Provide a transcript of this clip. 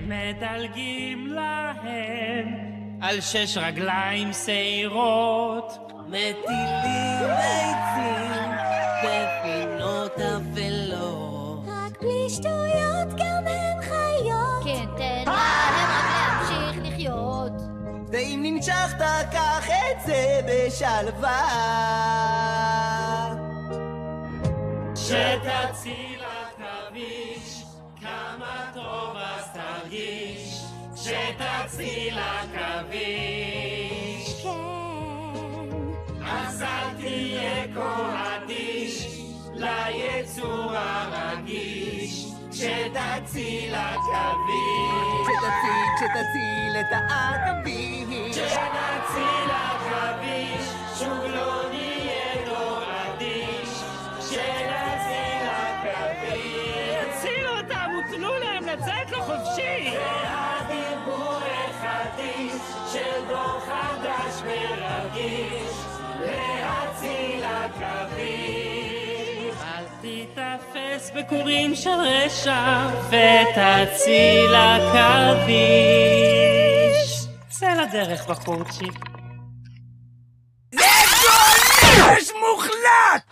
מדלגים להם על 6 רגליים שעירות, מטילים עצים בפינות אפלות, רק בלי שטויות גם הם חיות. כן, תן להם רק להמשיך לחיות. ואם נמשכת קח את זה בשלווה, שתציל עכביש כמה טוב אז תרגיש, שתציל עכביש כן, אז אל תהיה כה אדיש ליצור הרגיש, שתציל עכביש, שתציל את העכביש, שנציל עכביש, שוב לא נהיה דור אדיש, שנציל עכביש, תצילו אותם ותנו להם לצאת לחופשי. זה הדיבור החדיש של דור חדש ורגיש, להציל עכביש. אל תתאפס בקורים של רשע ותציל עכביש. צא לדרך בחורצ'יק. זה גולש מוחלט!